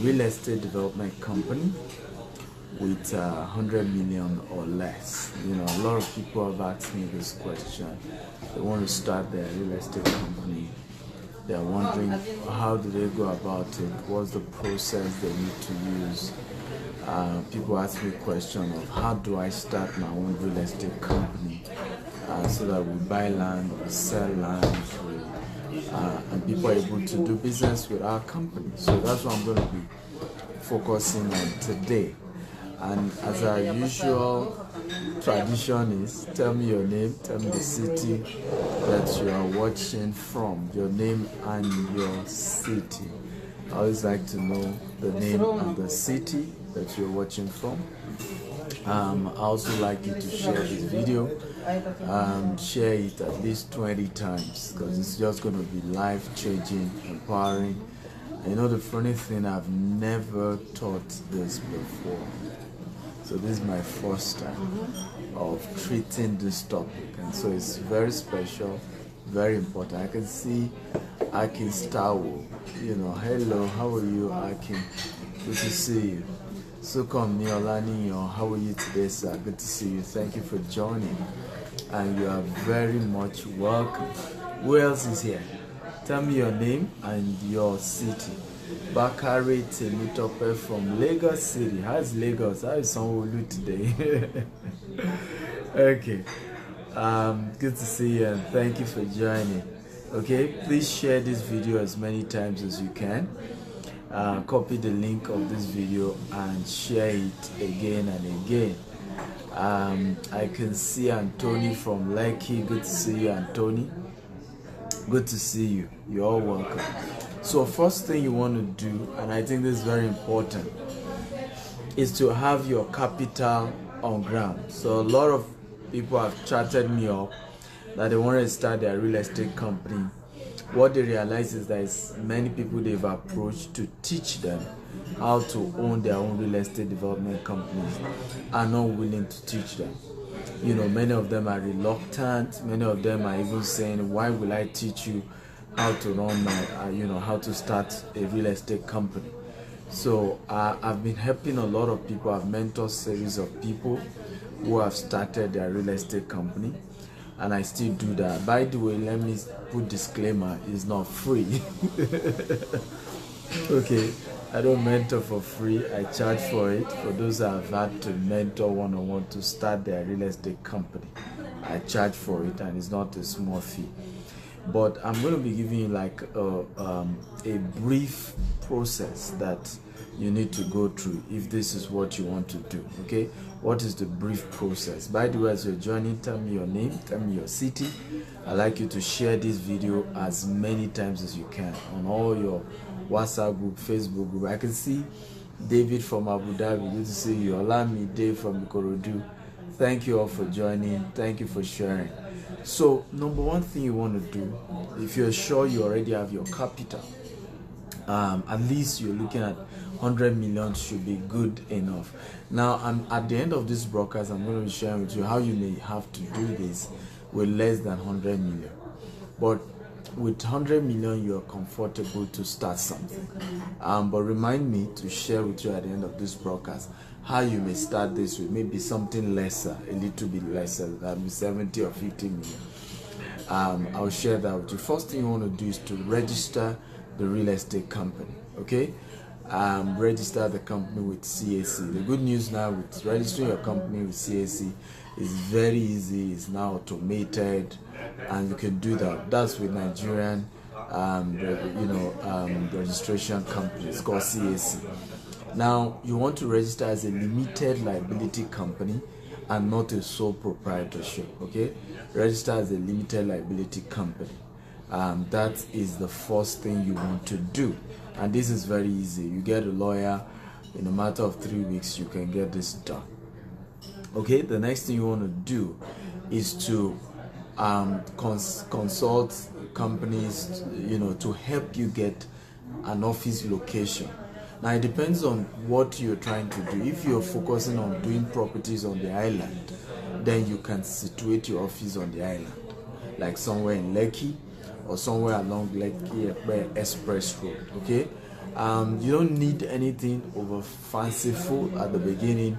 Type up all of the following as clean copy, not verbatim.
real estate development company with 100 million or less. You know, a lot of people have asked me this question. They want to start their real estate company. They're wondering how do they go about it? What's the process they need to use? People ask me question of how do I start my own real estate company so that we buy land, we sell land, and people are able to do business with our company. So that's what I'm going to be focusing on today. And as our usual tradition is, tell me your name, tell me the city that you are watching from, your name and your city. I always like to know the name and the city that you're watching from. I also like you to share this video, share it at least 20 times because it's just going to be life-changing, empowering. And you know the funny thing, I've never taught this before. So this is my first time of treating this topic, and so it's very special, very important. I can see Akin Stawo, you know, hello, how are you, Akin? Good to see you. Sukom Niolani, how are you today, sir? Good to see you. Thank you for joining, and you are very much welcome. Who else is here? Tell me your name and your city. Bakari Temitope from Lagos City. How's Lagos? How is Sanwo-Olu today? Okay. Good to see you and thank you for joining. Okay, please share this video as many times as you can. Copy the link of this video and share it again and again. I can see Anthony from Lekki. Good to see you, Anthony. Good to see you. You're all welcome. So first thing you want to do, and I think this is very important, is to have your capital on ground. So a lot of people have chatted me up that they want to start their real estate company. What they realize is that many people they've approached to teach them how to own their own real estate development companies are not willing to teach them. You know, many of them are reluctant. Many of them are even saying, why will I teach you how to run my, how to start a real estate company? So I've been helping a lot of people. I've mentored series of people who have started their real estate company, and I still do that. By the way, let me put disclaimer, it's not free. Okay, I don't mentor for free. I charge for it. For those that have had to mentor one-on-one to start their real estate company, I charge for it, and it's not a small fee. But I'm going to be giving you like a brief process that you need to go through if this is what you want to do. Okay, what is the brief process? By the way, as you're joining, tell me your name, tell me your city. I'd like you to share this video as many times as you can on all your WhatsApp group, Facebook group. I can see David from Abu Dhabi. Good to see you. Olami Dave from Ikorodu. Thank you all for joining. Thank you for sharing. So number one thing you want to do, if you're sure you already have your capital, at least you're looking at 100 million should be good enough. Now, at the end of this broadcast, I'm going to be sharing with you how you may have to do this with less than 100 million. But with 100 million, you're comfortable to start something. But remind me to share with you at the end of this broadcast how you may start this with maybe something lesser, a little bit lesser, that be 70 or 50 million. I'll share that with you. First thing you want to do is to register the real estate company. Okay, register the company with CAC. The good news now with registering your company with CAC is very easy. It's now automated, and you can do that. That's with Nigerian, registration company. It's called CAC. Now, you want to register as a limited liability company and not a sole proprietorship. Okay, register as a limited liability company. That is the first thing you want to do, and this is very easy. You get a lawyer in a matter of 3 weeks. You can get this done. Okay, the next thing you want to do is to consult companies, to help you get an office location. Now, it depends on what you're trying to do. If you're focusing on doing properties on the island, then you can situate your office on the island, like somewhere in Lekki or somewhere along Lekki Express Road. Okay, You don't need anything over fanciful at the beginning.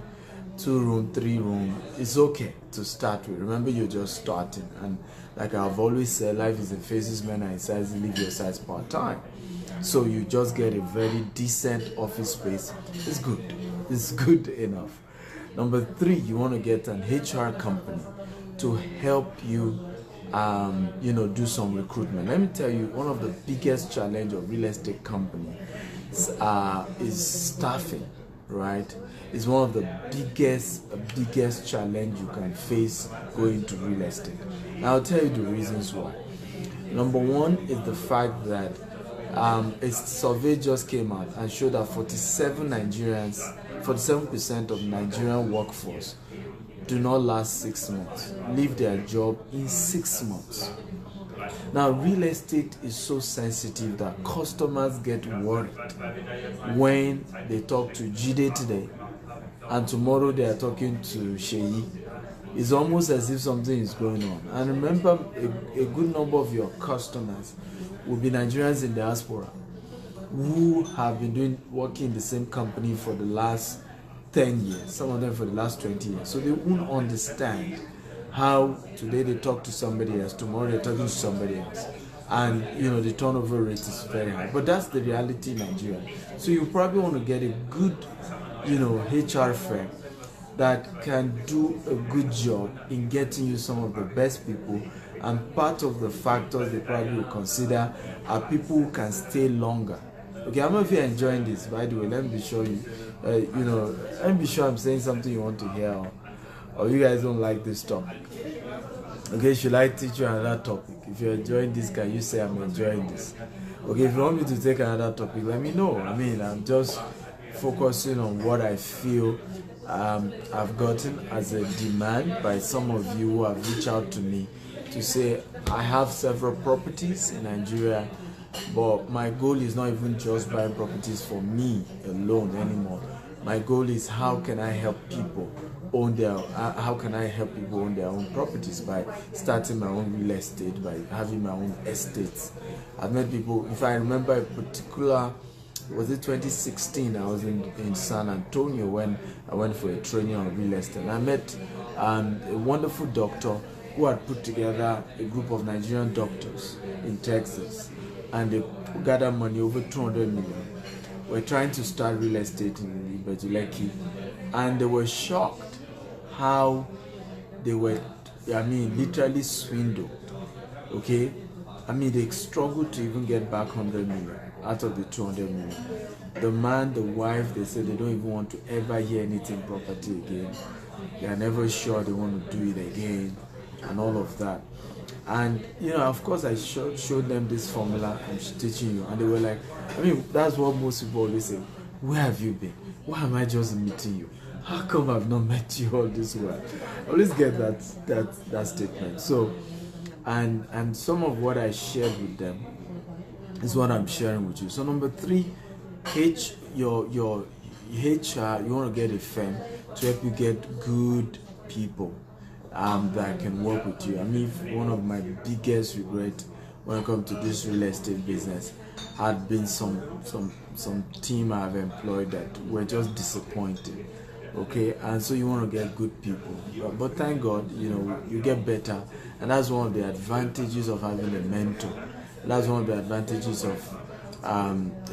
2 room, 3 room, it's okay to start with. Remember, you're just starting, and like I've always said, life is in phases. Men are in sizes, live your size part time. So you just get a very decent office space. It's good. It's good enough. Number 3, you want to get an HR company to help you, do some recruitment. Let me tell you, one of the biggest challenge of real estate company is staffing. Right, is one of the biggest challenge you can face going to real estate. Now I'll tell you the reasons why. Number 1 is the fact that a survey just came out and showed that 47% of Nigerian workforce do not last 6 months, leave their job in 6 months. Now, real estate is so sensitive that customers get worried when they talk to Jide today and tomorrow they are talking to Sheyi. It's almost as if something is going on. And remember, a good number of your customers will be Nigerians in diaspora who have been working in the same company for the last 10 years, some of them for the last 20 years. So they won't understand how today they talk to somebody else, tomorrow they're talking to somebody else. And the turnover rate is very high. But that's the reality in Nigeria. So you probably want to get a good, HR firm that can do a good job in getting you some of the best people. And part of the factors they probably will consider are people who can stay longer. Okay, I don't know if you're enjoying this, by the way. Let me be sure let me be sure I'm saying something you want to hear, or you guys don't like this topic. Okay, should I teach you another topic? If you're enjoying this, can you say I'm enjoying this? Okay, if you want me to take another topic, let me know. I'm just focusing on what I feel I've gotten as a demand by some of you who have reached out to me to say, I have several properties in Nigeria, but my goal is not even just buying properties for me alone anymore. My goal is how can I help people own their own properties by starting my own real estate, by having my own estates. I've met people, if I remember a particular, was it 2016, I was in San Antonio when I went for a training on real estate. And I met a wonderful doctor who had put together a group of Nigerian doctors in Texas, and they gathered money over 200 million. We're trying to start real estate in Ibejuleki, and they were shocked how they were, literally swindled. Okay, they struggled to even get back 100 million out of the 200 million. The man, the wife, they said they don't even want to ever hear anything property again. They are never sure they want to do it again, and all of that. And of course, I showed them this formula I'm teaching you, and they were like, that's what most people always say. Where have you been? Why am I just meeting you? How come I've not met you all this while? I always get that statement. So, and some of what I shared with them is what I'm sharing with you. So number 3, your HR, you want to get a firm to help you get good people that can work with you. One of my biggest regrets when it comes to this real estate business had been some team I've employed that were just disappointed. Okay, and so you want to get good people, but thank God, you get better, and that's one of the advantages of having a mentor. That's one of the advantages of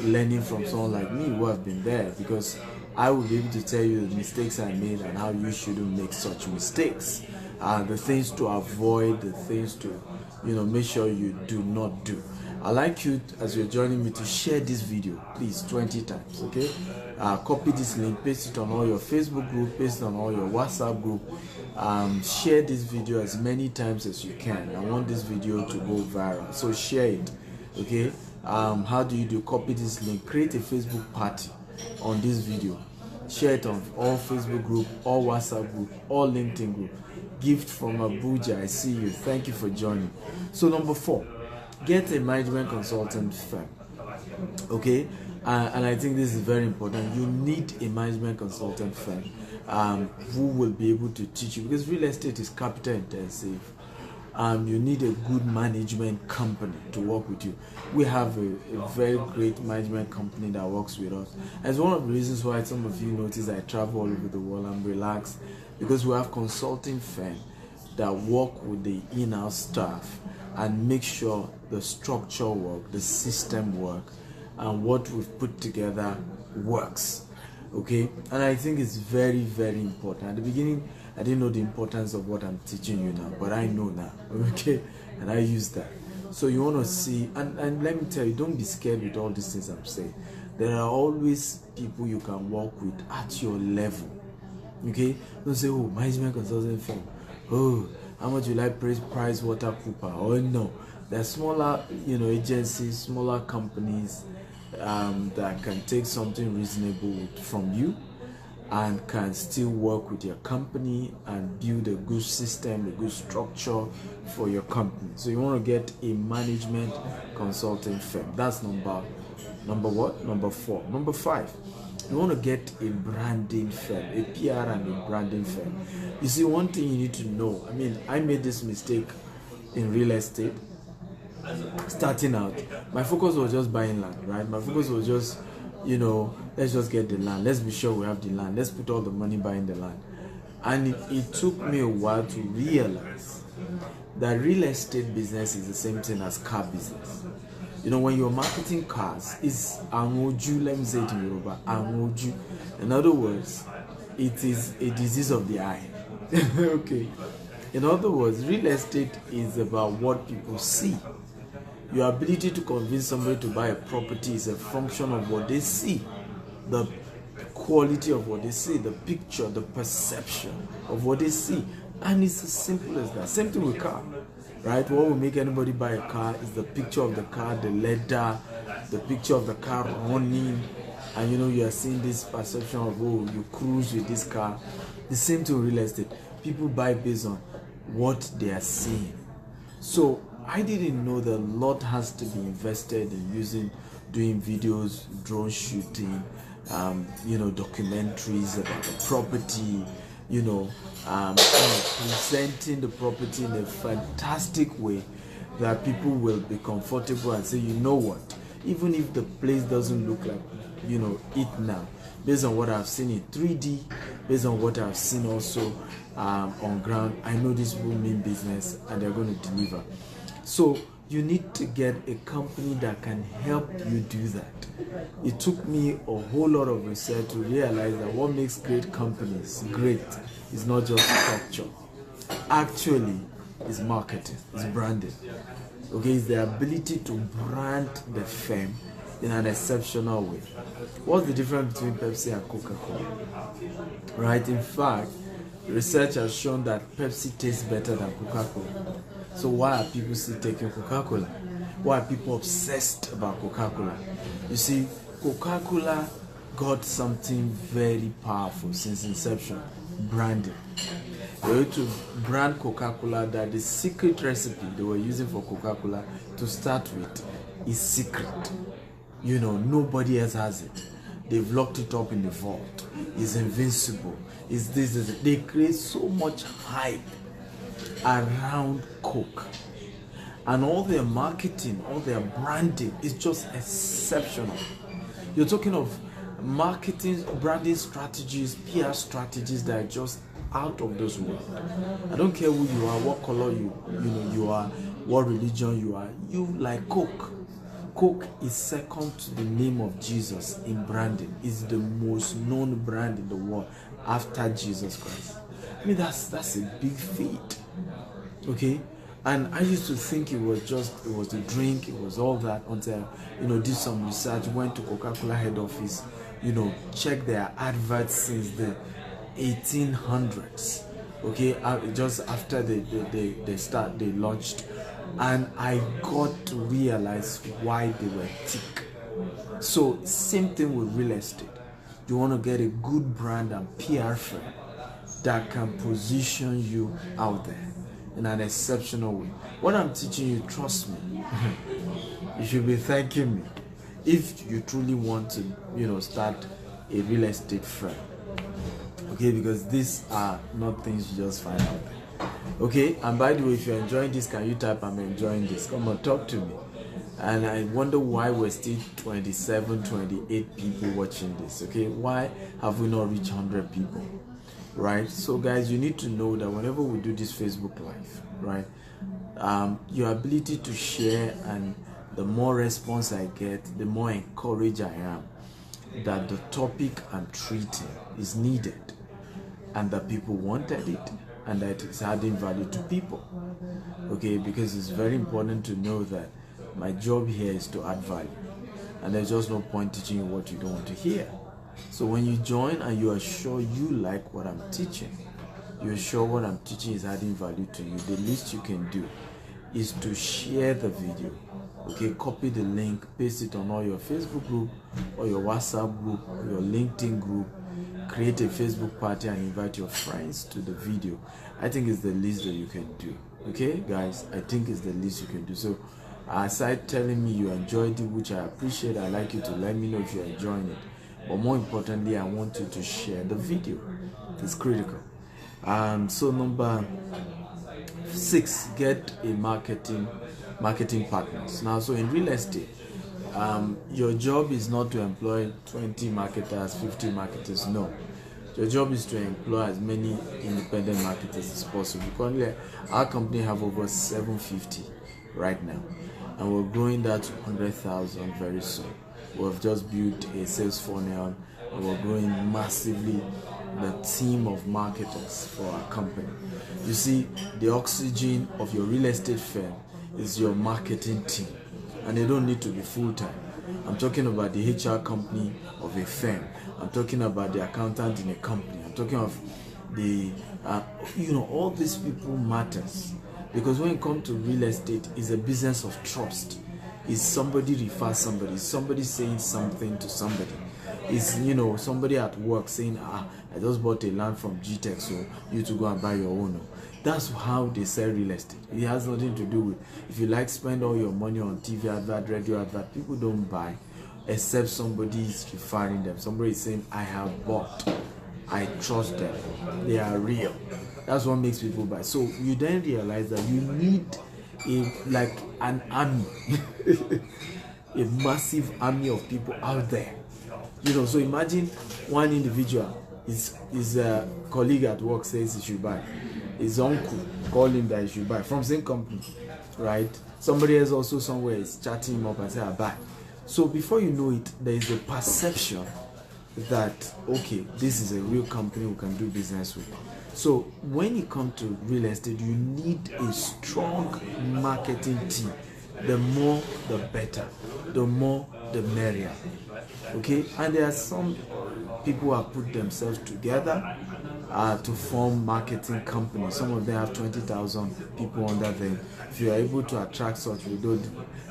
learning from someone like me who have been there, because I will be able to tell you the mistakes I made and how you shouldn't make such mistakes, the things to avoid, the things to make sure you do not do. I'd like you, as you're joining me, to share this video, please, 20 times, okay? Copy this link, paste it on all your Facebook group, paste it on all your WhatsApp group. Share this video as many times as you can. I want this video to go viral, so share it, okay? How do you do? Copy this link, create a Facebook party on this video, share it on all Facebook group, all WhatsApp group, all LinkedIn group. Gift from Abuja, I see you. Thank you for joining. So number 4, get a management consultant firm. Okay, and I think this is very important. You need a management consultant firm who will be able to teach you, because real estate is capital intensive. You need a good management company to work with you. We have a very great management company that works with us. And it's one of the reasons why some of you notice I travel all over the world. I'm relaxed because we have consulting firms that work with the in-house staff and make sure the structure work, the system work, and what we've put together works. Okay, and I think it's very, very important. At the beginning, I didn't know the importance of what I'm teaching you now, but I know now. Okay, and I use that. So you want to see, and let me tell you, don't be scared with all these things I'm saying. There are always people you can work with at your level. Okay, don't say, oh, management consulting firm. Oh, how much will I price Water Cooper? Oh no, there are smaller, agencies, smaller companies that can take something reasonable from you and can still work with your company and build a good system, a good structure for your company. So you want to get a management consulting firm. That's number what? Number 4. Number 5, you want to get a branding firm, a PR and a branding firm. You see, one thing you need to know, I made this mistake in real estate. Starting out, my focus was just buying land, right? My focus was just, let's just get the land. Let's be sure we have the land. Let's put all the money buying the land. And it took me a while to realize that real estate business is the same thing as car business. When you're marketing cars, it's angoju, let me say it in Yoruba, angoju. In other words, it is a disease of the eye. Okay. In other words, real estate is about what people see. Your ability to convince somebody to buy a property is a function of what they see, the quality of what they see, the picture, the perception of what they see. And it's as simple as that. Same thing with car, right? What will make anybody buy a car is the picture of the car, the leather, the picture of the car running. And you are seeing this perception of, oh, you cruise with this car. The same thing with real estate. People buy based on what they are seeing. So I didn't know that a lot has to be invested in doing videos, drone shooting, documentaries about the property, presenting the property in a fantastic way that people will be comfortable and say, you know what, even if the place doesn't look like, it now, based on what I've seen in 3D, based on what I've seen also on ground, I know this will mean business and they're going to deliver. So you need to get a company that can help you do that. It took me a whole lot of research to realize that what makes great companies great is not just structure. Actually, it's marketing, it's branding. Okay, it's the ability to brand the firm in an exceptional way. What's the difference between Pepsi and Coca-Cola? Right? In fact, research has shown that Pepsi tastes better than Coca-Cola. So why are people still taking Coca-Cola? Why are people obsessed about Coca-Cola? You see, Coca-Cola got something very powerful since inception: branding. They were to brand Coca-Cola that the secret recipe they were using for Coca-Cola to start with is secret. Nobody else has it. They've locked it up in the vault. It's invincible. It's this. They create so much hype around Coke, and all their marketing, all their branding is just exceptional. You're talking of marketing, branding strategies, PR strategies that are just out of this world. I don't care who you are, what color you are, what religion you are. You like Coke. Coke is second to the name of Jesus in branding. It's the most known brand in the world after Jesus Christ. That's a big feat. Okay, and I used to think it was the drink, it was all that, until did some research, went to Coca-Cola head office, checked their adverts since the 1800s. Okay, just after they launched, and I got to realize why they were thick. So same thing with real estate. You want to get a good brand and PR firm that can position you out there in an exceptional way. What I'm teaching you, trust me, you should be thanking me if you truly want to, start a real estate firm. Okay, because these are not things you just find out there. Okay, and by the way, if you're enjoying this, can you type I'm enjoying this? Come on, talk to me. And I wonder why we're still 27, 28 people watching this. Okay, why have we not reached 100 people? Right? So guys, you need to know that whenever we do this Facebook Live, right, your ability to share, and the more response I get, the more encouraged I am that the topic I'm treating is needed, and that people wanted it, and that it's adding value to people. Okay, because it's very important to know that my job here is to add value, and there's just no point teaching you what you don't want to hear. So when you join and you are sure you like what I'm teaching, you're sure what I'm teaching is adding value to you, the least you can do is to share the video. Okay, copy the link, paste it on all your Facebook group or your WhatsApp group or your LinkedIn group, create a Facebook party and invite your friends to the video. I think it's the least that you can do. Okay guys, I think it's the least you can do. So aside telling me you enjoyed it, which I appreciate, I'd like you to let me know if you're enjoying it. But more importantly, I want you to share the video. It's critical. So number 6, get a marketing partners. Now, so in real estate, your job is not to employ 20 marketers, 50 marketers. No, your job is to employ as many independent marketers as possible. Currently, our company have over 750 right now, and we're growing that to 100,000 very soon. We've just built a sales funnel, and we're growing massively the team of marketers for our company. You see, the oxygen of your real estate firm is your marketing team, and they don't need to be full-time. I'm talking about the HR company of a firm. I'm talking about the accountant in a company. I'm talking of the all these people matters, because when it comes to real estate, it's a business of trust. Is somebody refers somebody, is somebody saying something to somebody, is somebody at work saying, I just bought a land from GTech, so you to go and buy your own. That's how they sell real estate. It has nothing to do with if you like spend all your money on TV advert, radio advert. People don't buy except somebody is referring them. Somebody is saying, I have bought, I trust them, they are real. That's what makes people buy. So you then realize that you need an army, a massive army of people out there. So imagine one individual, his colleague at work says he should buy, his uncle called him that he should buy from same company, right? Somebody else also somewhere is chatting him up and say, I buy. So before you know it, there is a perception that, okay, this is a real company we can do business with. So when you come to real estate, you need a strong marketing team. The more, the better. The more, the merrier. Okay? And there are some people who have put themselves together to form marketing companies. Some of them have 20,000 people under them. If you are able to attract such people,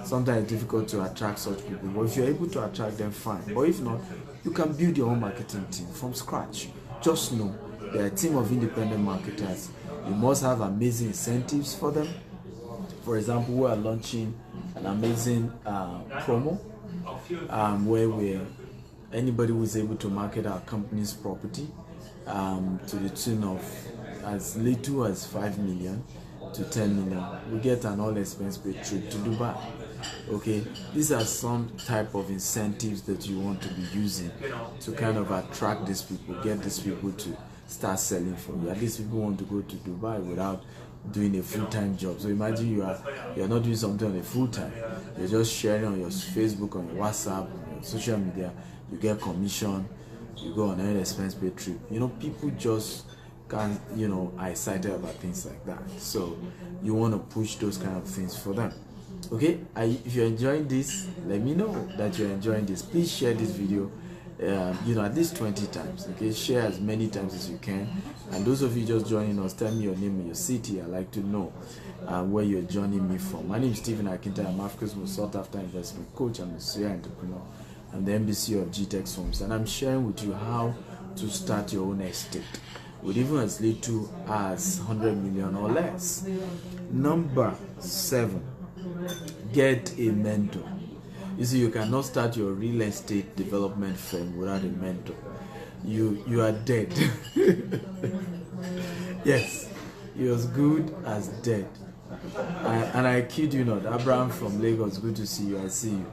sometimes it's difficult to attract such people, but if you're able to attract them, fine. But if not, you can build your own marketing team from scratch. Just know they're a team of independent marketers. You must have amazing incentives for them. For example, we are launching an amazing promo where anybody who is able to market our company's property to the tune of as little as 5 million to 10 million, we get an all-expense paid trip to Dubai. Okay, these are some type of incentives that you want to be using to kind of attract these people, get these people to start selling for you. At least people want to go to Dubai without doing a full-time job. So imagine you're not doing something on a full-time, you're just sharing on your Facebook, on your WhatsApp, on your social media, you get commission, you go on an expense paid trip. People just can't, are excited about things like that. So you want to push those kind of things for them. Okay, if you're enjoying this, let me know that you're enjoying this. Please share this video at least 20 times. Okay, share as many times as you can. And those of you just joining us, tell me your name and your city. I'd like to know where you're joining me from. My name is Stephen Akinta. I'm Africa's most sought after investment coach. I'm a serial entrepreneur. I'm the MBC of GTech Homes, and I'm sharing with you how to start your own estate with even as little as 100 million or less. Number 7, get a mentor. You see, you cannot start your real estate development firm without a mentor. You are dead. Yes, He was good as dead. And I kid you not, Abraham from Lagos, good to see you. I see you.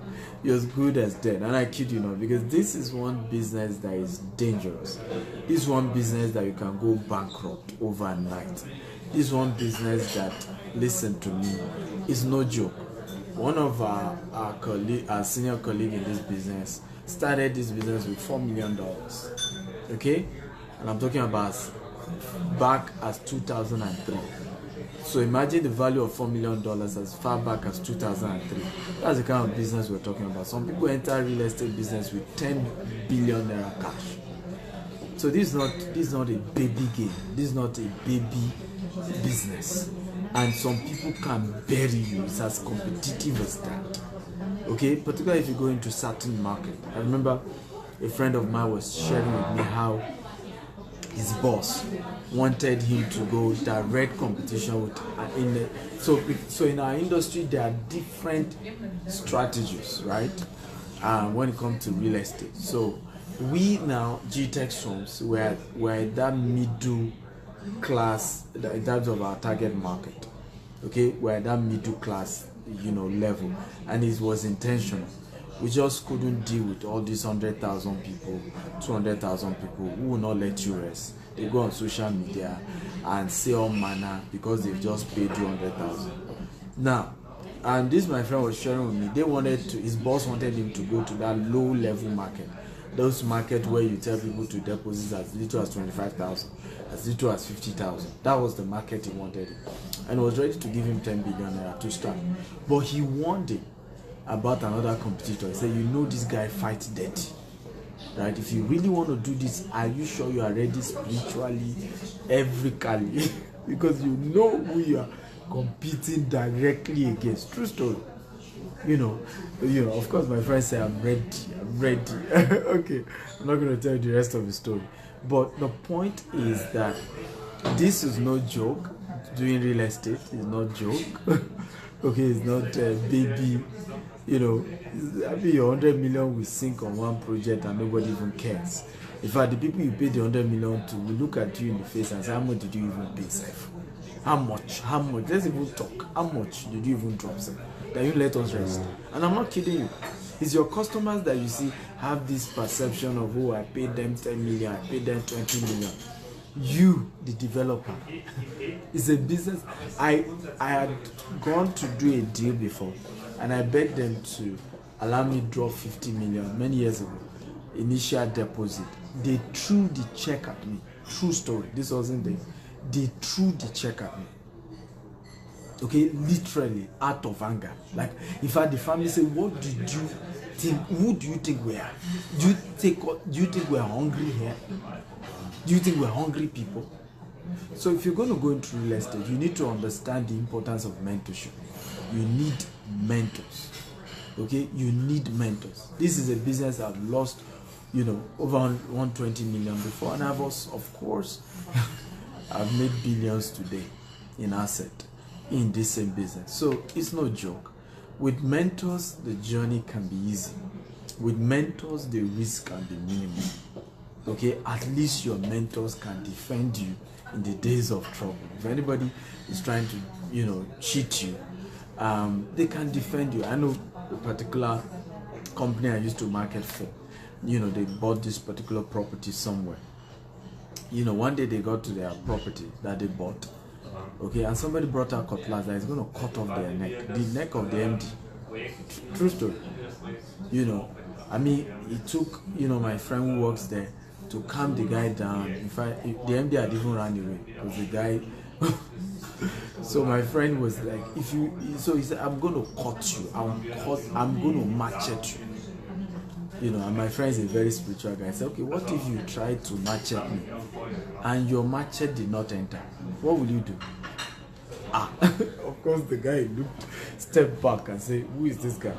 He was good as dead. And I kid you not, because this is one business that is dangerous. This is one business that you can go bankrupt overnight. This one business that, listen to me, is no joke. One of our senior colleague in this business started this business with $4 million. Okay? And I'm talking about back as 2003. So imagine the value of $4 million as far back as 2003. That's the kind of business we're talking about. Some people enter real estate business with 10 billion naira cash. So this is not a baby game. This is not a baby business. And some people can bury you. It's as competitive as that. Okay, particularly if you go into certain market. I remember a friend of mine was sharing with me how his boss wanted him to go direct competition with so in our industry there are different strategies, right? When it comes to real estate. So we now GTech homes we're that middle class in terms of our target market. Okay, we're that middle class, level, and it was intentional. We just couldn't deal with all these 100,000 people, 200,000 people who will not let you rest. They go on social media and say all manner because they've just paid you 100,000. Now, and this my friend was sharing with me. His boss wanted him to go to that low level market. Those market where you tell people to deposit as little as 25,000, as little as 50,000. That was the market he wanted him, and was ready to give him 10 billion naira to start. But he warned him about another competitor. He said, this guy fights dirty, right? If you really want to do this, are you sure you are ready spiritually, everything? Because you know who you are competing directly against. True story. Of course my friend said, I'm ready. Okay, I'm not going to tell you the rest of the story, but the point is that this is no joke. Doing real estate is not joke. Okay, it's not baby. I mean, your 100 million will sink on one project and nobody even cares. In fact, the people you pay the 100 million to will look at you in the face and say, how much did you even pay, Seth? How much? Let's even talk. How much did you even drop, Seth? Then you let us rest. And I'm not kidding you. It's your customers that you see have this perception of, I paid them 10 million, I paid them 20 million. You, the developer, it's a business. I had gone to do a deal before, and I begged them to allow me to drop 50 million many years ago, initial deposit. They threw the check at me. True story. This wasn't there. They threw the check at me. Okay, literally out of anger. Like, in fact, the family said, "What did you think? Who do you think we are? Do you think we're hungry here? Do you think we're hungry people?" So if you're going to go into real estate, you need to understand the importance of mentorship. You need mentors. Okay, you need mentors. This is a business I've lost, over 120 million before, and I've also, of course, I've made billions today in asset in this same business. So it's no joke. With mentors, the journey can be easy. With mentors, the risk can be minimal. Okay, at least your mentors can defend you in the days of trouble. If anybody is trying to, cheat you, they can defend you. I know a particular company I used to market for. They bought this particular property somewhere. One day they got to their property that they bought. Okay, and somebody brought out cutlass that is going to cut off their neck, the neck of the MD. True story. I mean, it took, my friend who works there to calm the guy down. In fact, the MD had even run away because the guy. So my friend was like, he said, I'm going to cut you. I'm going to machete you. And my friend is a very spiritual guy. I said, okay, what if you try to machete me and your machete did not enter? What will you do? Of course, the guy stepped back and said, who is this guy?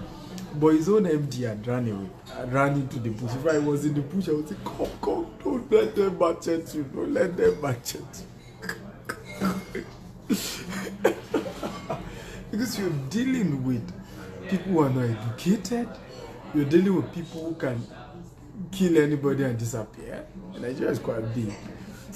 But his own MD had run away, ran into the bush. If I was in the bush, I would say, come, don't let them machete you. Don't let them machete you. Because you're dealing with people who are not educated. You're dealing with people who can kill anybody and disappear. Nigeria is quite big.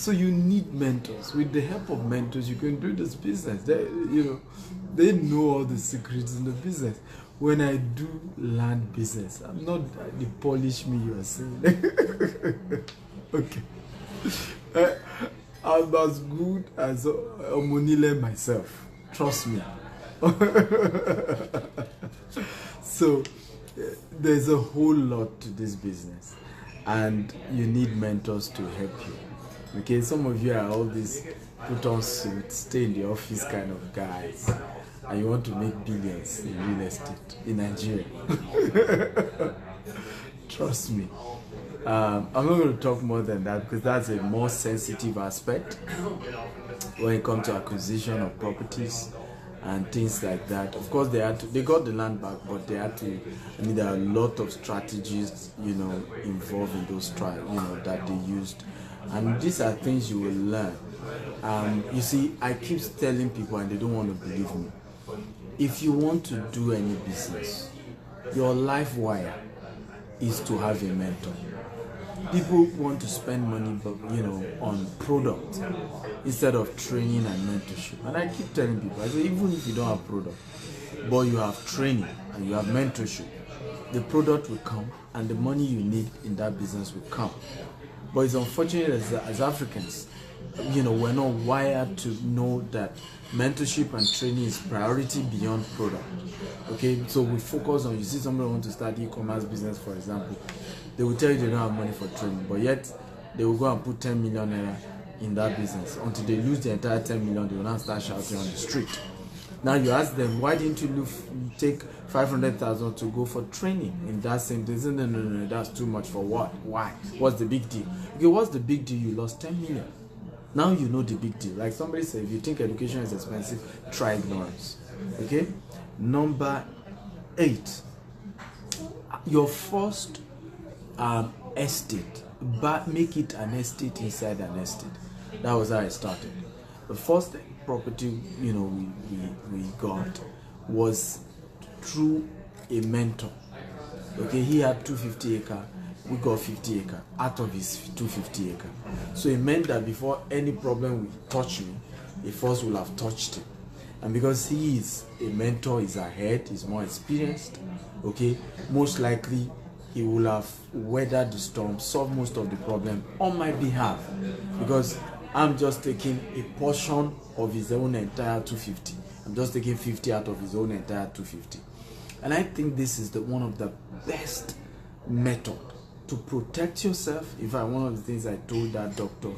So you need mentors. With the help of mentors, you can do this business. They know all the secrets in the business. When I do land business, I'm not the polish me you are saying. Okay. I'm as good as Omonile myself. Trust me. So there's a whole lot to this business, and you need mentors to help you. Okay, some of you are all these put on suits, stay in the office kind of guys, and you want to make billions in real estate in Nigeria. Trust me. I'm not going to talk more than that because that's a more sensitive aspect when it comes to acquisition of properties and things like that. Of course, they got the land back, but there are a lot of strategies, involved in those trials, that they used. And these are things you will learn. You see, I keep telling people and they don't want to believe me. If you want to do any business, your life wire is to have a mentor. People want to spend money, on product instead of training and mentorship. And I keep telling people, I say, even if you don't have product, but you have training and you have mentorship, the product will come and the money you need in that business will come. But it's unfortunate as Africans, we're not wired to know that mentorship and training is priority beyond product. Okay, so we focus on, you see somebody wants to start e-commerce business, for example, they will tell you they don't have money for training, but yet they will go and put 10 million naira in that business. Until they lose the entire 10 million, they will now start shouting on the street. Now you ask them, why didn't you take 500,000 to go for training in that same thing? No, that's too much. For what? Why? What's the big deal? Okay, what's the big deal? You lost 10 million. Now you know the big deal. Like somebody said, if you think education is expensive, try ignorance. Okay? Number 8, your first estate, but make it an estate inside an estate. That was how I started. The first property we got was through a mentor. Okay, he had 250 acre, we got 50 acre out of his 250 acre. So it meant that before any problem would touch me, he first will have touched it. And because he is a mentor, he's ahead, he's more experienced, okay, most likely he will have weathered the storm, solved most of the problem on my behalf, because I'm just taking a portion of his own entire 250. I'm just taking 50 out of his own entire 250. And I think this is one of the best method to protect yourself. In fact, one of the things I told that doctor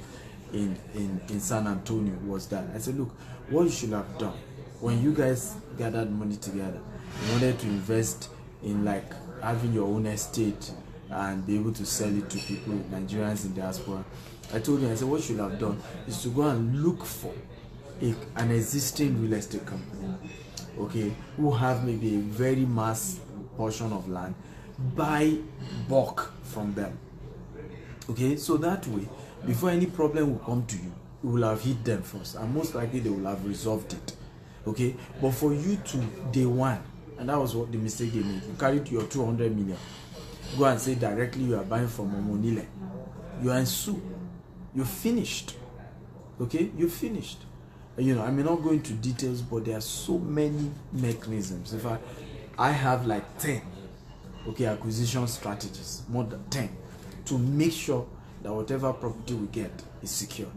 in San Antonio was that I said, look, what you should have done when you guys gathered money together in order to invest in like having your own estate and be able to sell it to people, Nigerians in diaspora. I told him, I said, what you should have done is to go and look for an existing real estate company, okay, who have maybe a very mass portion of land, buy bulk from them, okay, so that way, before any problem will come to you, you will have hit them first, and most likely they will have resolved it, okay. But for you to day one, and that was what the mistake they made, you carried your 200 million, go and say directly you are buying from Omonile, you are in soup, you're finished, okay, you're finished. I may not go into details, but there are so many mechanisms. In fact, I have like 10, okay, acquisition strategies, more than 10, to make sure that whatever property we get is secured,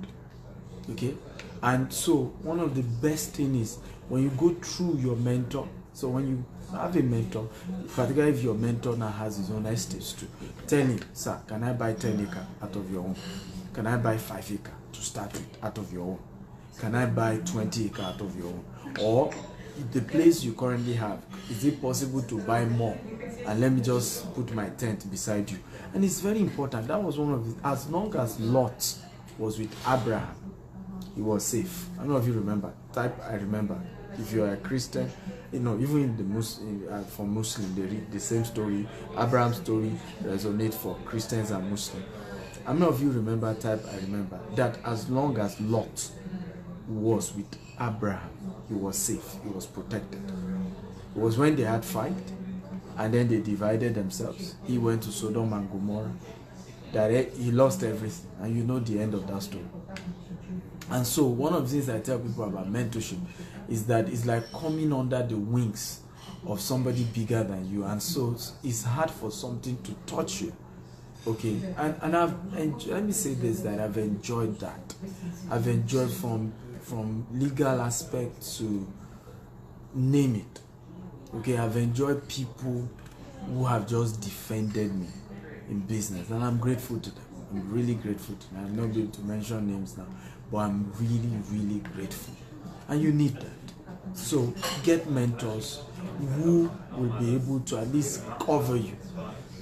okay. And so one of the best things is when you go through your mentor. So when you have a mentor, particularly if your mentor now has his own estates too, tell him, sir, can I buy 10 acre out of your own? Can I buy 5 acre to start with out of your own? Can I buy 20 acre out of your own? Or the place you currently have, is it possible to buy more? And let me just put my tent beside you. And it's very important. That was one of the, as long as Lot was with Abraham, he was safe. I don't know if you remember. Type I remember. If you are a Christian, even in the Muslim, for Muslim, they read the same story. Abraham's story resonates for Christians and Muslims. How many of you remember? Type I remember. That as long as Lot was with Abraham, he was safe, he was protected. It was when they had fight and then they divided themselves. He went to Sodom and Gomorrah. that he lost everything, and you know the end of that story. And so one of the things I tell people about mentorship is that it's like coming under the wings of somebody bigger than you, and so it's hard for something to touch you. Okay, and let me say this, that I've enjoyed that. I've enjoyed from legal aspect to name it. Okay, I've enjoyed people who have just defended me in business, and I'm grateful to them. I'm really grateful to them. I'm not able to mention names now, but I'm really, really grateful. And you need that. So get mentors who will be able to at least cover you.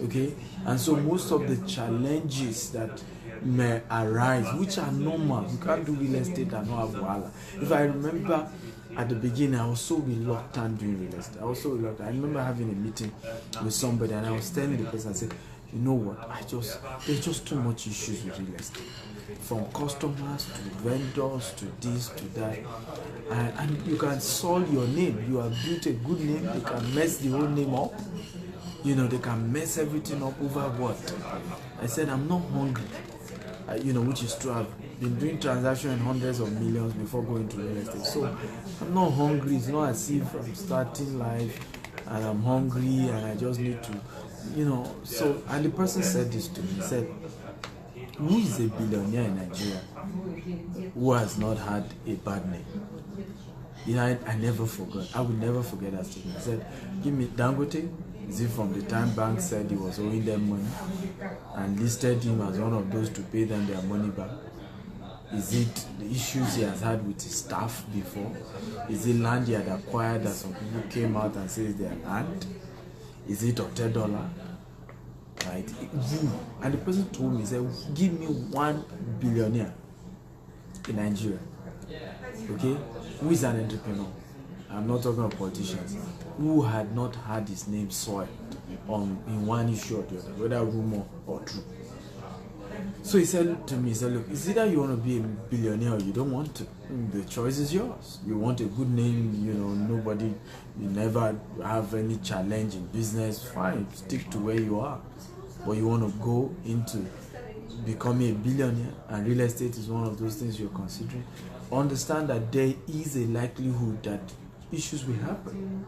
Okay, and so most of the challenges that may arise, which are normal, you can't do real estate and not have wahala. If I remember at the beginning, I was so reluctant doing real estate. I was so reluctant. I remember having a meeting with somebody, and I was telling the person, I said, you know what, there's just too much issues with real estate, from customers to vendors to this to that, and you can solve your name. You have built a good name, they can mess the whole name up. You know, they can mess everything up over what? I said, I'm not hungry. Which is true. I've been doing transactions in hundreds of millions before going to real estate. So I'm not hungry. It's not as if I'm starting life and I'm hungry and I just need to, So, and the person said this to me. He said, who is a billionaire in Nigeria who has not had a bad name? I never forgot. I will never forget that statement. He said, give me Dangote. Is it from the time bank said he was owing them money and listed him as one of those to pay them their money back? Is it the issues he has had with his staff before? Is it land he had acquired that some people came out and said they had land? Is it $10? Right? And the person told me, he said, give me one billionaire in Nigeria. Okay? Who is an entrepreneur? I'm not talking about politicians, who had not had his name soiled in one issue or the other, whether rumor or true. So he said to me, he said, look, it's either you want to be a billionaire or you don't want to. The choice is yours. You want a good name, you never have any challenge in business, fine, stick to where you are. But you want to go into becoming a billionaire, and real estate is one of those things you're considering. Understand that there is a likelihood that issues will happen.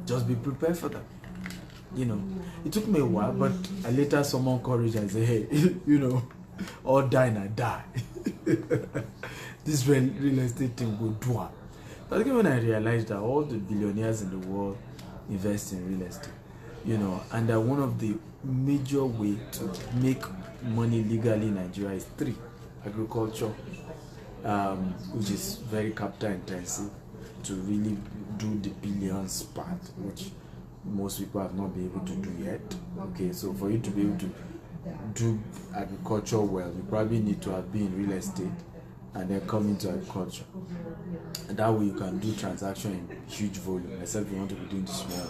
Just be prepared for them. It took me a while, but I later summoned courage and said, hey, all die and I die. This real estate thing will do it. But again, when I realized that all the billionaires in the world invest in real estate, and that one of the major ways to make money legally in Nigeria is 3: agriculture, which is very capital intensive to really do the billions part, which most people have not been able to do yet. Okay, so for you to be able to do agriculture well, you probably need to have been in real estate and then come into agriculture. And that way you can do transaction in huge volume, except you want to be doing small.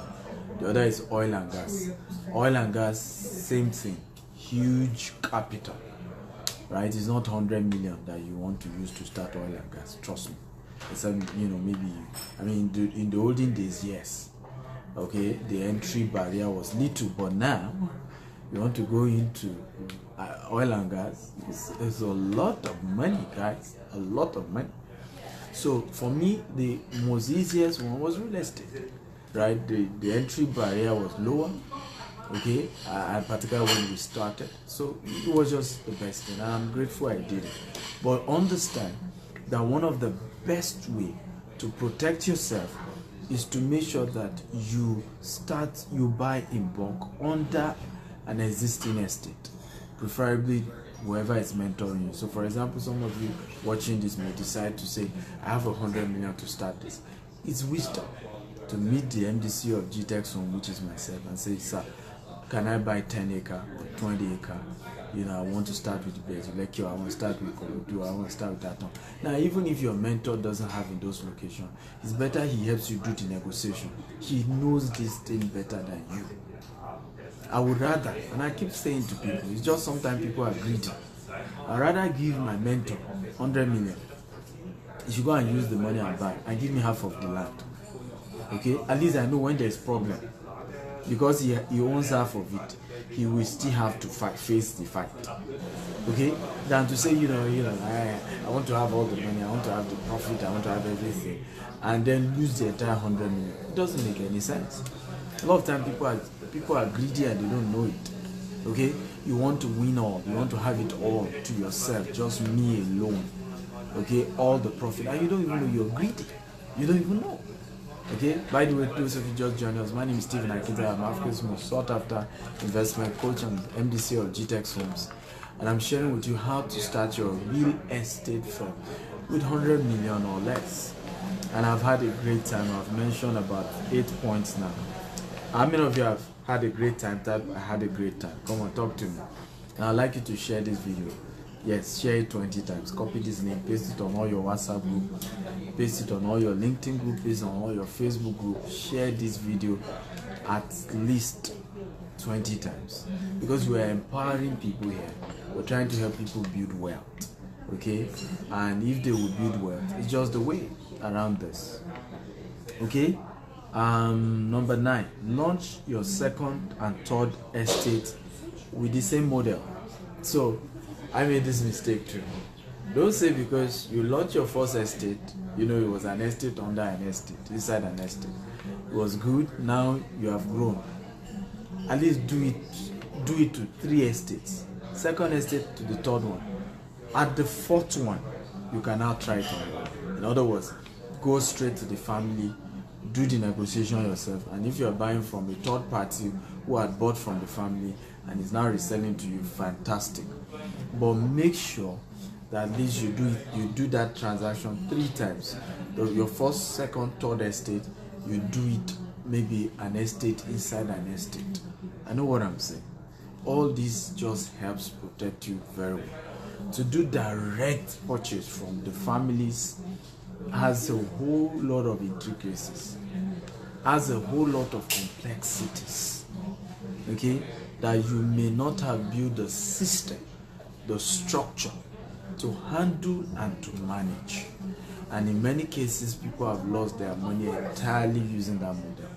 The other is oil and gas. Oil and gas, same thing, huge capital, right? It's not 100 million that you want to use to start oil and gas, trust me. Except, maybe in the olden days, yes. Okay, the entry barrier was little, but now you want to go into oil and gas, it's a lot of money, guys, a lot of money. So for me, the most easiest one was real estate, right? The entry barrier was lower, okay, and particularly when we started. So it was just the best thing, and I'm grateful I did it. But understand that one of the best way to protect yourself is to make sure that you buy in bulk under an existing estate, preferably whoever is mentoring you. So for example, some of you watching this may decide to say, I have 100 million to start this. It's wisdom to meet the MDC of GTEX Home, which is myself, and say, sir, can I buy 10 acre or 20 acre? I want to start with Lekio, I want to start with Korodu, I want to start with that one. Now, even if your mentor doesn't have in those locations, it's better he helps you do the negotiation. He knows this thing better than you. I would rather, and I keep saying to people, it's just sometimes people are greedy. I'd rather give my mentor 100 million. He should go and use the money and buy, and give me half of the land. Okay? At least I know when there's problem. because he owns half of it, he will still have to face the fight. Okay, than to say, I want to have all the money, I want to have the profit, I want to have everything, and then lose the entire 100 million. It doesn't make any sense. A lot of times people are greedy and they don't know it. Okay, you want to win all, you want to have it all to yourself, just me alone. Okay, all the profit, and you don't even know you're greedy. You don't even know. Okay, by the way, those of you just joined us, my name is Stephen Akita. I'm Africa's most sought after investment coach and MDC of GTEX Homes, and I'm sharing with you how to start your real estate firm with 100 million or less. And I've had a great time. I've mentioned about 8 points now. How many of you have had a great time? Type I had a great time. Come on, talk to me. And I'd like you to share this video. Yes, share it 20 times. Copy this link, paste it on all your WhatsApp group, paste it on all your LinkedIn group, paste it on all your Facebook group. Share this video at least 20 times, because we are empowering people here. We're trying to help people build wealth. Okay, and if they will build wealth, it's just the way around this. Okay, number 9, launch your second and third estate with the same model. So I made this mistake too. Don't say because you launched your first estate, it was an estate under an estate, inside an estate. It was good, now you have grown. At least do it to 3 estates. Second estate to the third one. At the 4th one, you can now try it on your own. In other words, go straight to the family, do the negotiation yourself, and if you're buying from a third party who had bought from the family and is now reselling to you, fantastic. But make sure that at least you do that transaction 3 times. Your first, second, third estate, you do it maybe an estate inside an estate. I know what I'm saying. All this just helps protect you very well. To do direct purchase from the families has a whole lot of intricacies, has a whole lot of complexities, okay, that you may not have built the system, the structure to handle and to manage. And in many cases, people have lost their money entirely using that model,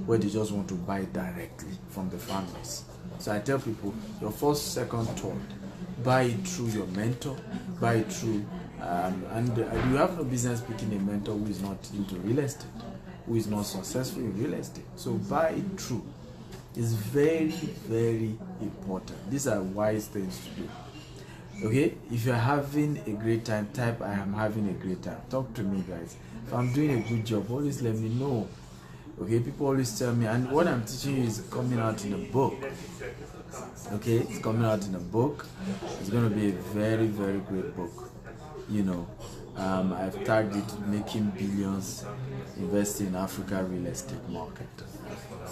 where they just want to buy directly from the families. So I tell people, your first, second, third, buy it through your mentor, buy it through, and you have no business picking a mentor who is not into real estate, who is not successful in real estate. So buy it through. It's very, very important. These are wise things to do. Okay, if you're having a great time, type I am having a great time. Talk to me, guys. If I'm doing a good job, always let me know. Okay, people always tell me, and what I'm teaching you is coming out in a book. Okay, it's coming out in a book. It's going to be a very, very great book. I've tagged it Making Billions, Investing in Africa Real Estate Market.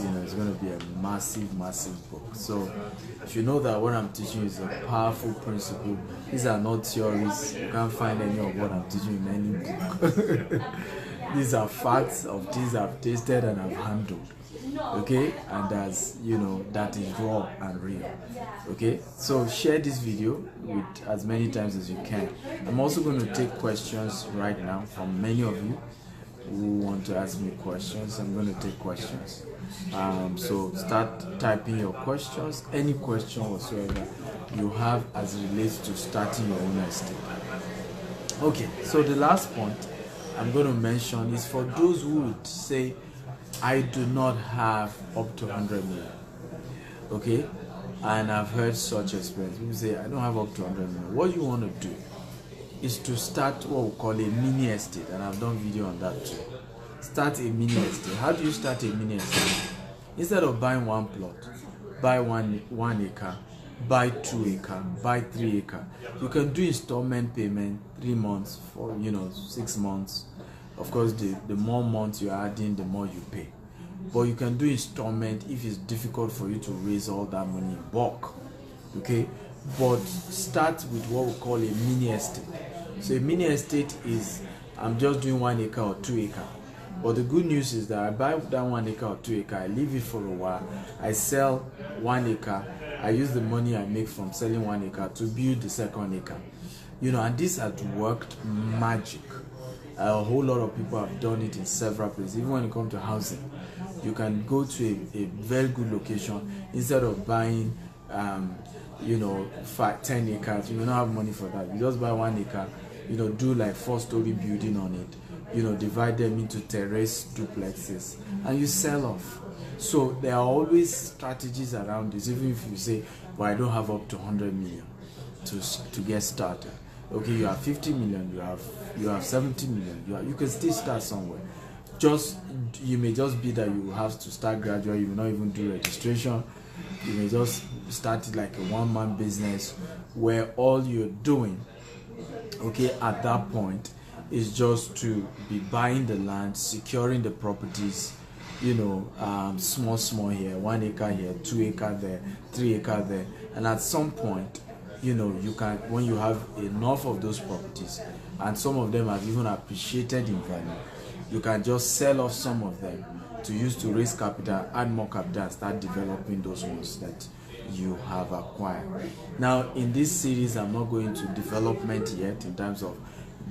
It's going to be a massive, massive book. So if you know that what I'm teaching is a powerful principle, these are not theories. You can't find any of what I'm teaching in any book. These are facts of things I've tasted and I've handled. Okay, and that is raw and real. Okay, so share this video with as many times as you can. I'm also going to take questions right now from many of you who want to ask me questions. I'm going to take questions. So start typing your questions, any question whatsoever you have as it relates to starting your own estate. Okay, so the last point I'm going to mention is for those who would say, I do not have up to 100 million. Okay, and I've heard such experience. People say, I don't have up to 100 million. What you want to do is to start what we call a mini estate, and I've done video on that too. Start a mini estate. How do you start a mini estate? Instead of buying 1 plot, buy one acre, buy 2 acre, buy 3 acre. You can do installment payment, 3 months, for 6 months. Of course, the more months you're adding, the more you pay. But you can do installment if it's difficult for you to raise all that money in bulk. Okay, but start with what we call a mini estate. So a mini estate is, I'm just doing 1 acre or 2 acre. But the good news is that I buy that 1 acre or 2 acre, I leave it for a while, I sell 1 acre, I use the money I make from selling 1 acre to build the second acre. And this has worked magic. A whole lot of people have done it in several places, even when it comes to housing. You can go to a very good location instead of buying 10 acres. You may not have money for that. You just buy 1 acre, do like 4-story building on it, divide them into terrace duplexes, and you sell off. So there are always strategies around this. Even if you say, well, I don't have up to 100 million to get started. Okay, you have 50 million, you have 70 million, you can still start somewhere. You may just be that you have to start gradually. You may not even do registration. You may just start it like a one-man business where all you're doing, okay, at that point is just to be buying the land, securing the properties, small here, 1 acre here, 2 acre there, 3 acre there, and at some point, you can, when you have enough of those properties, and some of them have even appreciated in value, you can just sell off some of them to use to raise capital, add more capital, and start developing those ones that you have acquired. Now, in this series, I'm not going to development yet in terms of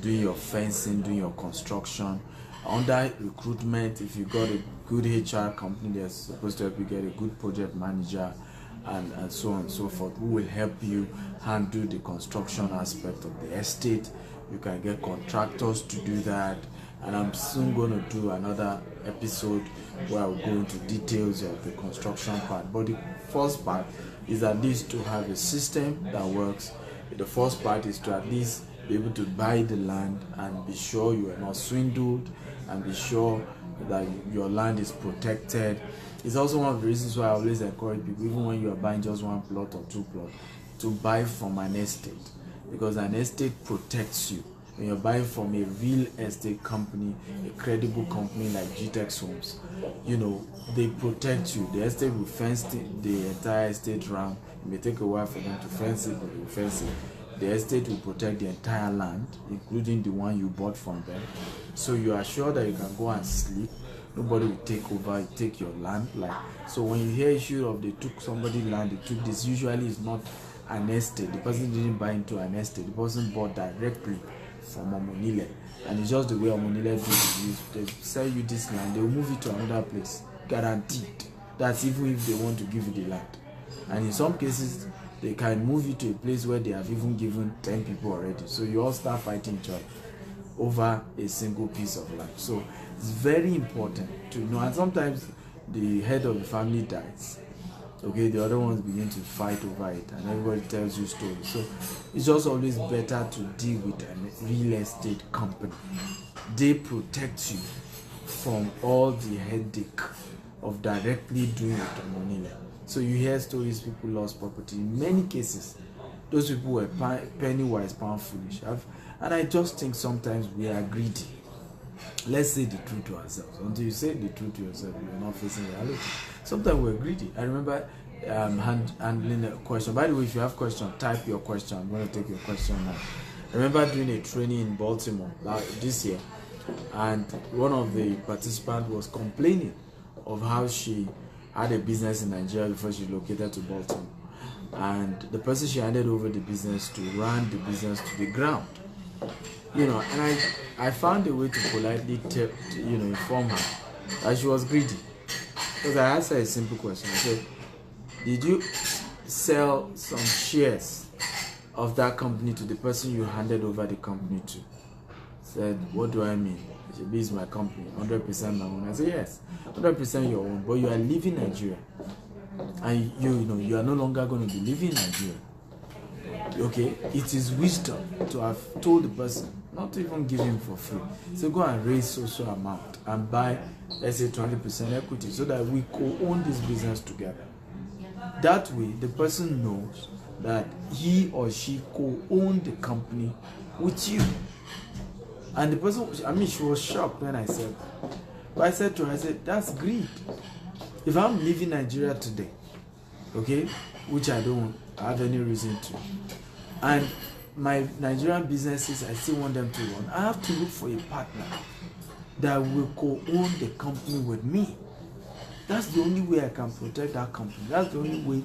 doing your fencing, doing your construction. Under recruitment, if you got a good HR company that's supposed to help you get a good project manager, and so on and so forth, who will help you handle the construction aspect of the estate. You can get contractors to do that, and I'm soon going to do another episode where I'll go into details of the construction part. But the first part is at least to have a system that works. The first part is to at least be able to buy the land and be sure you are not swindled, and be sure that your land is protected. It's also one of the reasons why I always encourage people, even when you are buying just 1 plot or 2 plots, to buy from an estate, because an estate protects you. When you're buying from a real estate company, a credible company like GTEX Homes, they protect you. The estate will fence the entire estate round. It may take a while for them to fence it, but they will fence it. The estate will protect the entire land, including the one you bought from them. So you are sure that you can go and sleep. Nobody will take your land. So when you hear issue of they took somebody's land, they took this, usually it's not an estate. The person didn't buy into an estate. The person bought directly from Omonile, and it's just the way Omonile do it. They sell you this land, they will move it to another place, guaranteed. That's even if they want to give you the land. And in some cases, they can move you to a place where they have even given 10 people already. So you all start fighting each other over a single piece of land. So it's very important to know. And sometimes the head of the family dies. Okay, the other ones begin to fight over it, and everybody tells you stories. So it's just always better to deal with a real estate company. They protect you from all the headache of directly doing it on Monile. So you hear stories, people lost property. In many cases, those people were penny wise, pound foolish. And I just think sometimes we are greedy. Let's say the truth to ourselves. Until you say the truth to yourself, you're not facing reality. Sometimes we're greedy. I remember handling a question. By the way, if you have a question, type your question. I'm going to take your question now. I remember doing a training in Baltimore this year, and one of the participants was complaining of how she had a business in Nigeria before she relocated to Baltimore. And the person she handed over the business to ran the business to the ground. And I found a way to politely inform her that she was greedy. Because I asked her a simple question. I said, did you sell some shares of that company to the person you handed over the company to? Said, what do I mean? She said, this is my company, 100% my own. I said, yes, 100% your own, but you are leaving Nigeria. And you are no longer going to be living in Nigeria. Okay, it is wisdom to have told the person not to even give him for free. So go and raise social amount and buy, let's say 20% equity, so that we co-own this business together. That way, the person knows that he or she co-owned the company with you. And the person, she was shocked when I said that. But I said to her, that's greed. If I'm leaving Nigeria today, okay, which I don't have any reason to, and my Nigerian businesses, I still want them to run, I have to look for a partner that will co-own the company with me. That's the only way I can protect that company. That's the only way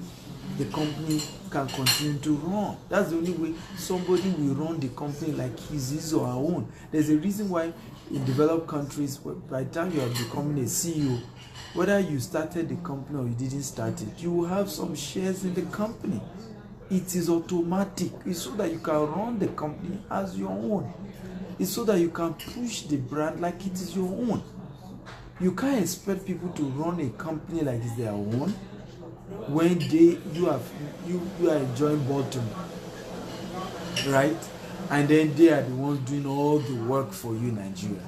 the company can continue to run. That's the only way somebody will run the company like his or her own. There's a reason why in developed countries, by the time you are becoming a CEO, whether you started the company or you didn't start it, you will have some shares in the company. It is automatic. It's so that you can run the company as your own. It's so that you can push the brand like it is your own. You can't expect people to run a company like it's their own when you are enjoying bottom, right? And then they are the ones doing all the work for you in Nigeria.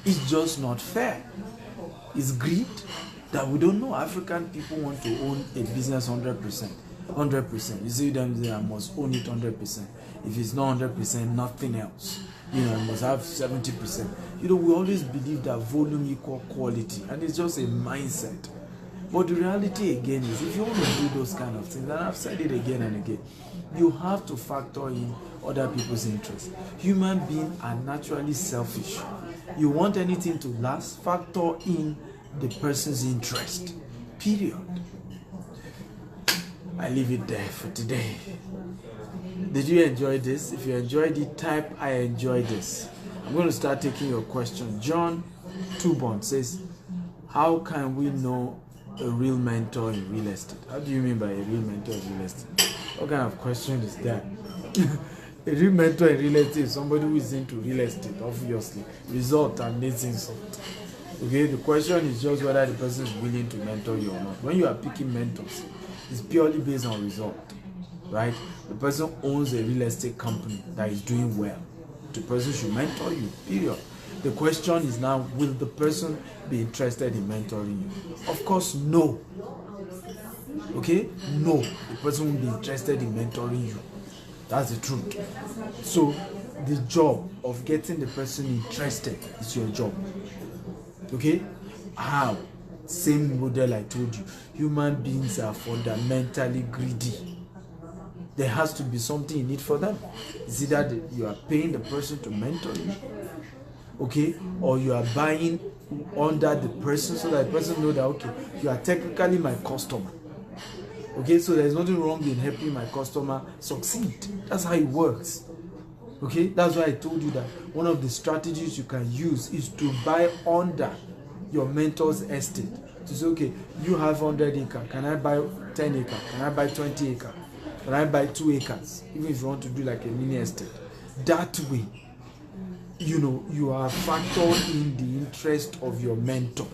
It's just not fair. It's greed that we don't know. African people want to own a business 100%. 100%. You see them there, I must own it 100%. If it's not 100%, nothing else. I must have 70%. We always believe that volume equal quality, and it's just a mindset. But the reality again is, if you want to do those kind of things, and I've said it again and again, you have to factor in other people's interests. Human beings are naturally selfish. You want anything to last, factor in the person's interest. Period. I leave it there for today. Did you enjoy this? If you enjoyed it, type I enjoyed this. I'm going to start taking your question. John Tubon says, how can we know a real mentor in real estate? How do you mean by a real mentor in real estate? What kind of question is that? A real mentor in real estate is somebody who is into real estate, obviously. Result and needs insult. Okay, the question is just whether the person is willing to mentor you or not. When you are picking mentors, it's purely based on result, right? The person owns a real estate company that is doing well. The person should mentor you, period. The question is now, will the person be interested in mentoring you? Of course, no. Okay? No. The person will be interested in mentoring you. That's the truth. So, the job of getting the person interested is your job. Okay? How? Same model I told you. Human beings are fundamentally greedy. There has to be something in it for them. Is it that you are paying the person to mentor you? Okay? Or you are buying under the person so that the person knows that, okay, you are technically my customer. Okay? So there's nothing wrong in helping my customer succeed. That's how it works. Okay? That's why I told you that one of the strategies you can use is to buy under your mentor's estate. To say, okay, you have 100 acres. Can I buy 10 acres? Can I buy 20 acres? Can I buy 2 acres? Even if you want to do like a mini estate. That way, you are factoring in the interest of your mentor.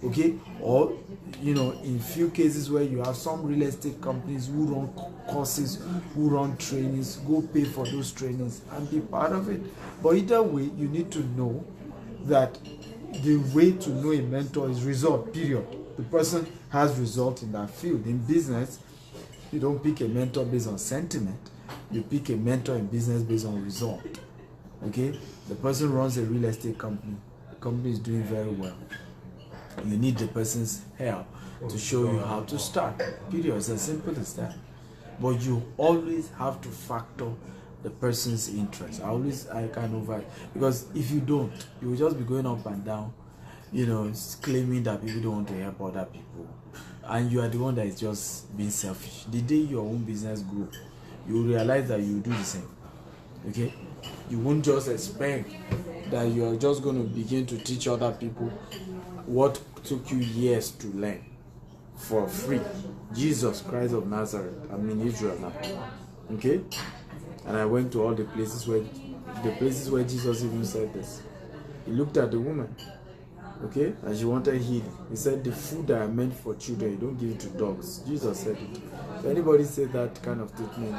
Okay? Or, in few cases where you have some real estate companies who run courses, who run trainings, go pay for those trainings and be part of it. But either way, you need to know that the way to know a mentor is result, period. The person has result in that field. In business, you don't pick a mentor based on sentiment. You pick a mentor in business based on result. Okay? The person runs a real estate company. The company is doing very well. You need the person's help to show you how to start. Period. It's as simple as that. But you always have to factor the person's interest. Because if you don't, you will just be going up and down, claiming that people don't want to help other people. And you are the one that is just being selfish. The day your own business grows, you will realize that you will do the same. Okay? You won't just expect that you are just going to begin to teach other people what took you years to learn for free. Jesus Christ of Nazareth. I'm in Israel now. Okay? And I went to all the places where Jesus even said this. He looked at the woman, okay, and she wanted healing. He said, the food that are meant for children, you don't give it to dogs. Jesus said it. If anybody said that kind of statement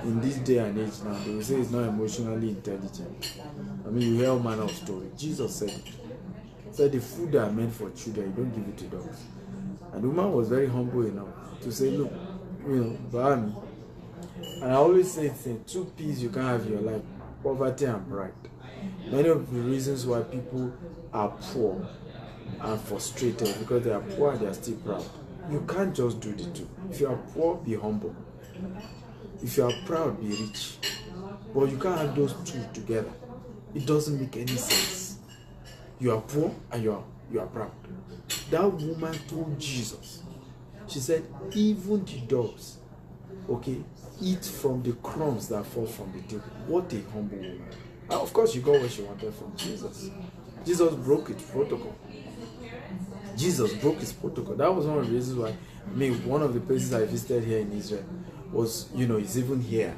in this day and age now, they will say it's not emotionally intelligent. I mean, you hear all manner of story. Jesus said it. He said, the food that are meant for children, you don't give it to dogs. And the woman was very humble enough to say, look, buy me. And I always say, two P's you can't have in your life: poverty and pride. Many of the reasons why people are poor and frustrated because they are poor and they are still proud. You can't just do the two. If you are poor, be humble. If you are proud, be rich. But you can't have those two together. It doesn't make any sense. You are poor and you are proud. That woman told Jesus She said, even the dogs, okay, eat from the crumbs that fall from the table. What a humble woman. And of course, she got what she wanted from Jesus. Jesus broke its protocol. Jesus broke his protocol. That was one of the reasons why, one of the places I visited here in Israel was, it's even here,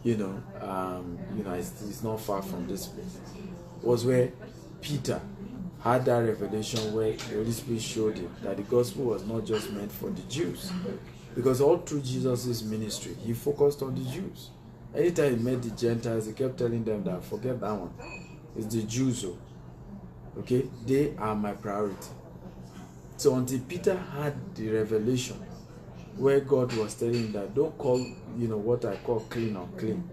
it's not far from this place, was where Peter had that revelation where the Holy Spirit showed him that the gospel was not just meant for the Jews. Because all through Jesus' ministry, he focused on the Jews. Anytime he met the Gentiles, he kept telling them that, forget that one. It's the Jews, okay? They are my priority. So until Peter had the revelation where God was telling him that don't call, what I call clean unclean,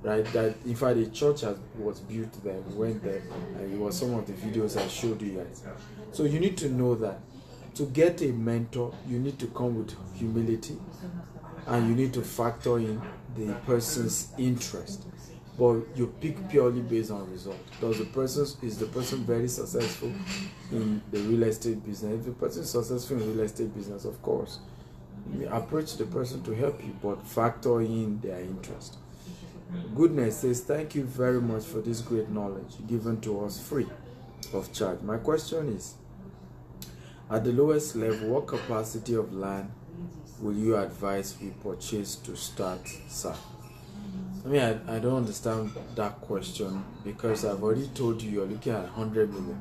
right? That in fact the church was built there. We went there, and it was some of the videos I showed you guys. So you need to know that to get a mentor, you need to come with humility, and you need to factor in the person's interest. But you pick purely based on result. Is the person very successful in the real estate business? If the person is successful in real estate business, of course, you approach the person to help you, but factor in their interest. Goodness says, thank you very much for this great knowledge given to us free of charge. My question is, at the lowest level, what capacity of land will you advise we purchase to start SAP? I don't understand that question, because I've already told you you're looking at 100 million.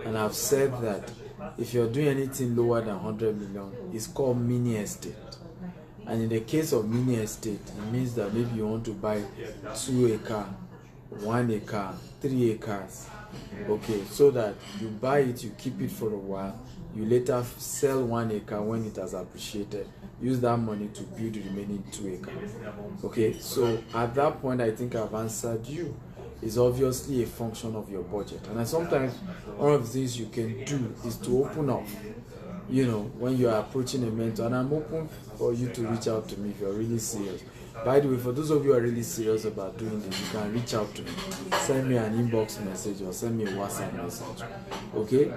And I've said that if you're doing anything lower than 100 million, it's called mini estate. And in the case of mini estate, it means that maybe you want to buy 2 acres, 1 acre, 3 acres. Okay, so that you buy it, you keep it for a while, you later sell 1 acre when it has appreciated, use that money to build the remaining 2 acres. Okay, so at that point, I think I've answered you. It's obviously a function of your budget. And sometimes one of the things you can do is to open up, when you are approaching a mentor. And I'm open for you to reach out to me if you're really serious. By the way, for those of you who are really serious about doing this, you can reach out to me. Send me an inbox message or send me a WhatsApp message. Okay?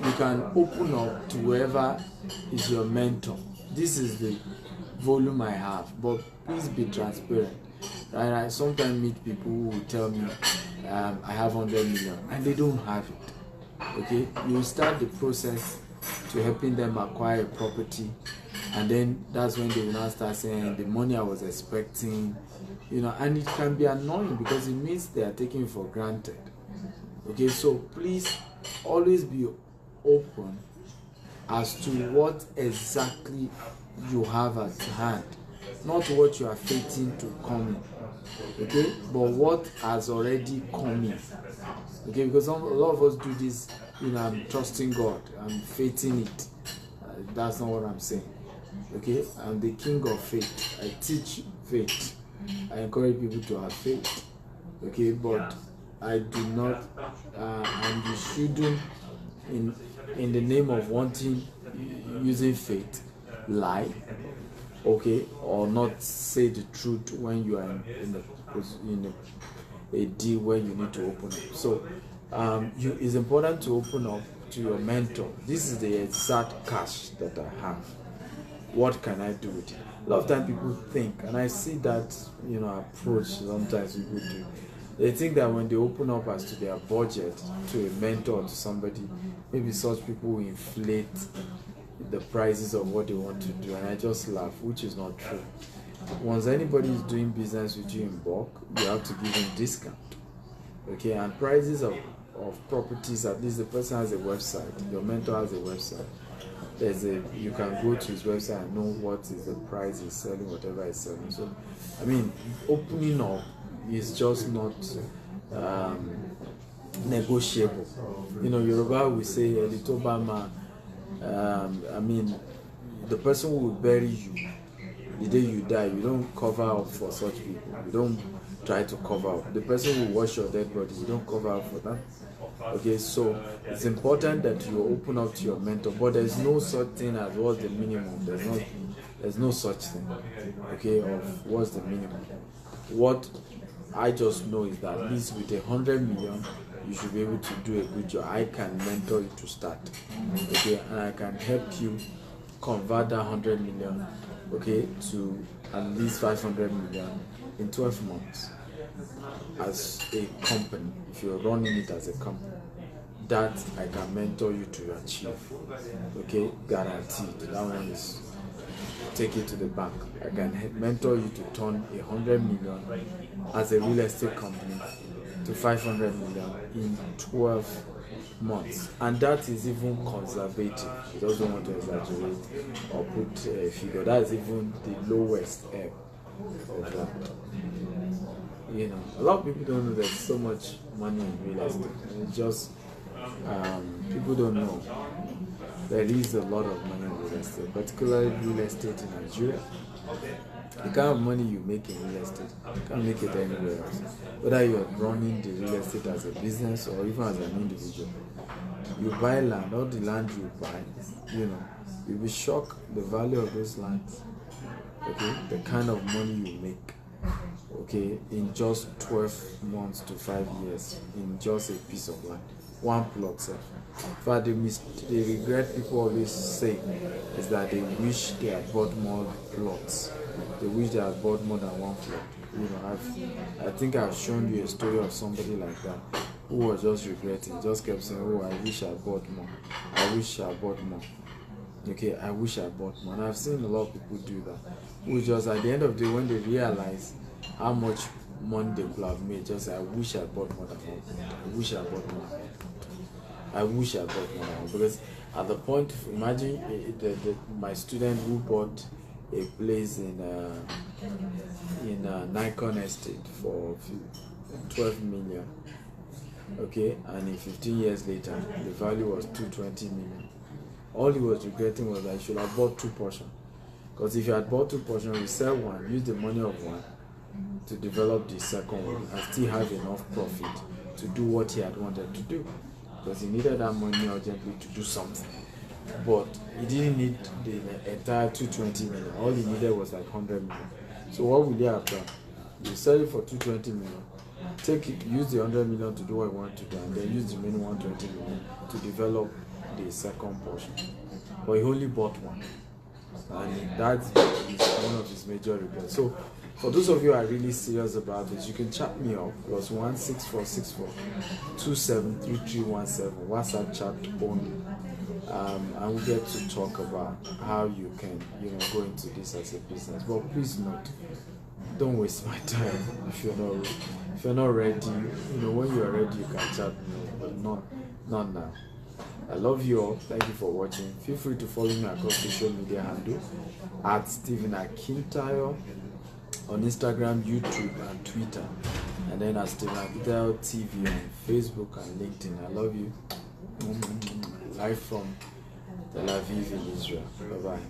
You can open up to whoever is your mentor. This is the volume I have, but please be transparent. Right? I sometimes meet people who will tell me I have 100 million and they don't have it. Okay? You start the process to helping them acquire a property, and then that's when they will now start saying the money I was expecting, and it can be annoying because it means they are taking it for granted. Okay, so please always be open as to what exactly you have at hand, not what you are fating to come in, okay, but what has already come in. Okay, because a lot of us do this, I'm trusting God, I'm fating it. That's not what I'm saying. Okay, I'm the king of faith. I teach faith. I encourage people to have faith. Okay, but I do not, and you shouldn't, in the name of wanting, using faith, lie, okay, or not say the truth when you are in a deal where you need to open up. So, it's important to open up to your mentor. This is the exact cash that I have. What can I do with it? A lot of times people think, and I see that approach sometimes people do. They think that when they open up as to their budget to a mentor or to somebody, maybe such people will inflate the prices of what they want to do, and I just laugh, which is not true. Once anybody is doing business with you in bulk, you have to give them discount. Okay, and prices of properties, at least the person has a website, your mentor has a website. You can go to his website and know what is the price he's selling, whatever he's selling. So, opening up is just not negotiable. Yoruba will say, Elitobama, the person who will bury you the day you die, you don't cover up for such people. You don't try to cover up. The person who will wash your dead body, you don't cover up for that. Okay, so it's important that you open up to your mentor, but there's no such thing as what's the minimum. There's no such thing, okay, of what's the minimum. What I just know is that at least with 100 million, you should be able to do a good job. I can mentor you to start, okay, and I can help you convert that 100 million, okay, to at least 500 million in 12 months as a company, if you're running it as a company, that I can mentor you to achieve. Okay, guaranteed. That one is take it to the bank. I can mentor you to turn 100 million as a real estate company to 500 million in 12 months, and that is even conservative. I don't want to exaggerate or put a figure. That is even the lowest ebb of that. A lot of people don't know there's so much money in real estate. It's just people don't know there is a lot of money in real estate, particularly real estate in Nigeria. The kind of money you make in real estate, you can't make it anywhere else. Whether you're running the real estate as a business or even as an individual, you buy land, all the land you buy, you'll be shocked the value of those lands. Okay, the kind of money you make, okay, in just 12 months to 5 years in just a piece of land, one plot, sir. In fact, the regret people always say is that they wish they had bought more plots. They wish they had bought more than one plot. I think I've shown you a story of somebody like that who was just regretting, just kept saying, "Oh, I wish I bought more. I wish I bought more." Okay, I wish I bought more. And I've seen a lot of people do that, who just at the end of the day, when they realize how much money they could have made, just say, "I wish I bought more than one plot. I wish I bought more than one plot. I wish I bought more than one." Because at the point, imagine my student who bought a place in Nikon Estate for 12 million. Okay, and in 15 years later, the value was 220 million. All he was regretting was that he should have bought two portions. Because if you had bought two portions, you sell one, use the money of one to develop the second one, and still have enough profit to do what he had wanted to do. Because he needed that money urgently to do something. But he didn't need the entire 220 million. All he needed was like 100 million. So what will he have done? You sell it for 220 million. Take it, use the 100 million to do what you want to do, and then use the remaining 120 million to develop the second portion. But he only bought one, and that's one of his major regrets. So for those of you who are really serious about this, you can chat me up +1 6464 273317 WhatsApp chat only, and we get to talk about how you can go into this as a business. But please note, don't waste my time if you're not ready. When you are ready, you can chat me, but not now. I love you all. Thank you for watching. Feel free to follow me across social media handle at Stephen Akintayo on Instagram, YouTube, and Twitter, and then at Stephen Akintayo TV on Facebook and LinkedIn. I love you. Live from Tel Aviv in Israel. Bye bye.